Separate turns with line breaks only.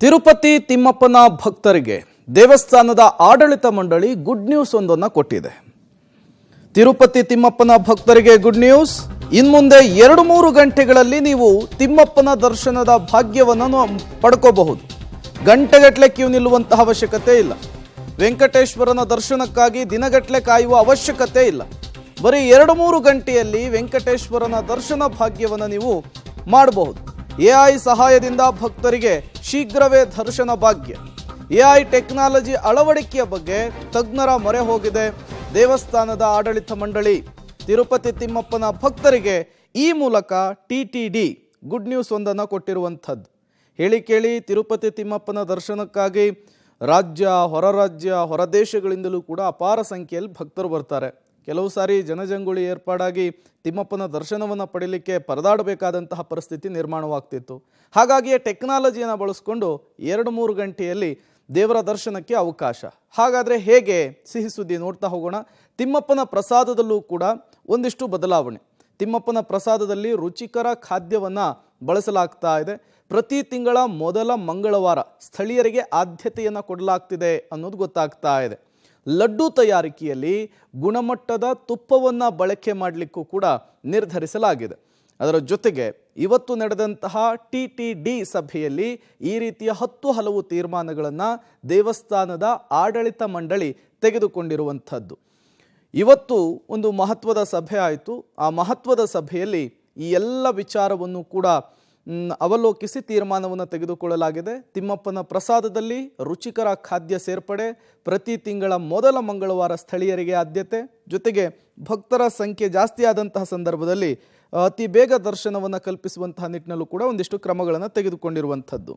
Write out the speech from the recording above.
ತಿರುಪತಿ ತಿಮ್ಮಪ್ಪನ ಭಕ್ತರಿಗೆ ದೇವಸ್ಥಾನದ ಆಡಳಿತ ಮಂಡಳಿ ಗುಡ್ ನ್ಯೂಸ್ ಒಂದನ್ನು ಕೊಟ್ಟಿದೆ. ತಿರುಪತಿ ತಿಮ್ಮಪ್ಪನ ಭಕ್ತರಿಗೆ ಗುಡ್ ನ್ಯೂಸ್. ಇನ್ಮುಂದೆ 2-3 ಗಂಟೆಗಳಲ್ಲಿ ನೀವು ತಿಮ್ಮಪ್ಪನ ದರ್ಶನದ ಭಾಗ್ಯವನ್ನು ಪಡ್ಕೋಬಹುದು. ಗಂಟೆಗಟ್ಟಲೆ ಕ್ಯೂ ನಿಲ್ಲುವಂತಹ ಅವಶ್ಯಕತೆ ಇಲ್ಲ. ವೆಂಕಟೇಶ್ವರನ ದರ್ಶನಕ್ಕಾಗಿ ದಿನಗಟ್ಟಲೆ ಕಾಯುವ ಅವಶ್ಯಕತೆ ಇಲ್ಲ. ಬರೀ 2-3 ಗಂಟೆಯಲ್ಲಿ ವೆಂಕಟೇಶ್ವರನ ದರ್ಶನ ಭಾಗ್ಯವನ್ನು ನೀವು ಮಾಡಬಹುದು. ಎಐ ಸಹಾಯದಿಂದ ಭಕ್ತರಿಗೆ ಶೀಘ್ರವೇ ದರ್ಶನ ಭಾಗ್ಯ. ಎಐ ಟೆಕ್ನಾಲಜಿ ಅಳವಡಿಕೆಯ ಬಗ್ಗೆ ತಜ್ಞರ ಮೊರೆ ಹೋಗಿದೆ ದೇವಸ್ಥಾನದ ಆಡಳಿತ ಮಂಡಳಿ. ತಿರುಪತಿ ತಿಮ್ಮಪ್ಪನ ಭಕ್ತರಿಗೆ ಈ ಮೂಲಕ ಟಿಟಿಡಿ ಗುಡ್ ನ್ಯೂಸ್ ಒಂದನ್ನು ಕೊಟ್ಟಿರುವಂಥದ್ದು. ಹೇಳಿ ಕೇಳಿ ತಿರುಪತಿ ತಿಮ್ಮಪ್ಪನ ದರ್ಶನಕ್ಕಾಗಿ ರಾಜ್ಯ, ಹೊರ ರಾಜ್ಯ, ಹೊರ ದೇಶಗಳಿಂದಲೂ ಕೂಡ ಅಪಾರ ಸಂಖ್ಯೆಯಲ್ಲಿ ಭಕ್ತರು ಬರ್ತಾರೆ. ಕೆಲವು ಸಾರಿ ಜನಜಂಗುಳಿ ಏರ್ಪಾಡಾಗಿ ತಿಮ್ಮಪ್ಪನ ದರ್ಶನವನ್ನು ಪಡೀಲಿಕ್ಕೆ ಪರದಾಡಬೇಕಾದಂತಹ ಪರಿಸ್ಥಿತಿ ನಿರ್ಮಾಣವಾಗ್ತಿತ್ತು. ಹಾಗಾಗಿಯೇ ಟೆಕ್ನಾಲಜಿಯನ್ನು ಬಳಸ್ಕೊಂಡು 2-3 ಗಂಟೆಯಲ್ಲಿ ದೇವರ ದರ್ಶನಕ್ಕೆ ಅವಕಾಶ. ಹಾಗಾದರೆ ಹೇಗೆ? ಸಿಹಿ ಸುದ್ದಿ ನೋಡ್ತಾ ಹೋಗೋಣ. ತಿಮ್ಮಪ್ಪನ ಪ್ರಸಾದದಲ್ಲೂ ಕೂಡ ಒಂದಿಷ್ಟು ಬದಲಾವಣೆ. ತಿಮ್ಮಪ್ಪನ ಪ್ರಸಾದದಲ್ಲಿ ರುಚಿಕರ ಖಾದ್ಯವನ್ನು ಬಳಸಲಾಗ್ತಾ ಇದೆ. ಪ್ರತಿ ತಿಂಗಳ ಮೊದಲ ಮಂಗಳವಾರ ಸ್ಥಳೀಯರಿಗೆ ಆದ್ಯತೆಯನ್ನು ಕೊಡಲಾಗ್ತಿದೆ ಅನ್ನೋದು ಗೊತ್ತಾಗ್ತಾ ಇದೆ. ಲಡ್ಡು ತಯಾರಿಕೆಯಲ್ಲಿ ಗುಣಮಟ್ಟದ ತುಪ್ಪವನ್ನು ಬಳಕೆ ಮಾಡಲಿಕ್ಕೂ ಕೂಡ ನಿರ್ಧರಿಸಲಾಗಿದೆ. ಅದರ ಜೊತೆಗೆ ಇವತ್ತು ನಡೆದಂತಹ ಟಿಟಿಡಿ ಸಭೆಯಲ್ಲಿ ಈ ರೀತಿಯ 10 ಹಲವು ತೀರ್ಮಾನಗಳನ್ನು ದೇವಸ್ಥಾನದ ಆಡಳಿತ ಮಂಡಳಿ ತೆಗೆದುಕೊಂಡಿರುವಂಥದ್ದು. ಇವತ್ತು ಒಂದು ಮಹತ್ವದ ಸಭೆ ಆಯಿತು. ಆ ಮಹತ್ವದ ಸಭೆಯಲ್ಲಿ ಈ ಎಲ್ಲ ವಿಚಾರವನ್ನು ಕೂಡ ಅವಲೋಕಿಸಿ ತೀರ್ಮಾನವನ್ನು ತೆಗೆದುಕೊಳ್ಳಲಾಗಿದೆ. ತಿಮ್ಮಪ್ಪನ ಪ್ರಸಾದದಲ್ಲಿ ರುಚಿಕರ ಖಾದ್ಯ ಸೇರ್ಪಡೆ, ಪ್ರತಿ ತಿಂಗಳ ಮೊದಲ ಮಂಗಳವಾರ ಸ್ಥಳೀಯರಿಗೆ ಆದ್ಯತೆ, ಜೊತೆಗೆ ಭಕ್ತರ ಸಂಖ್ಯೆ ಜಾಸ್ತಿ ಆದಂತಹ ಸಂದರ್ಭದಲ್ಲಿ ಅತಿ ಬೇಗ ದರ್ಶನವನ್ನು ಕಲ್ಪಿಸುವಂತಹ ನಿಟ್ಟಿನಲ್ಲೂ ಕೂಡ ಒಂದಿಷ್ಟು ಕ್ರಮಗಳನ್ನು ತೆಗೆದುಕೊಂಡಿರುವಂಥದ್ದು.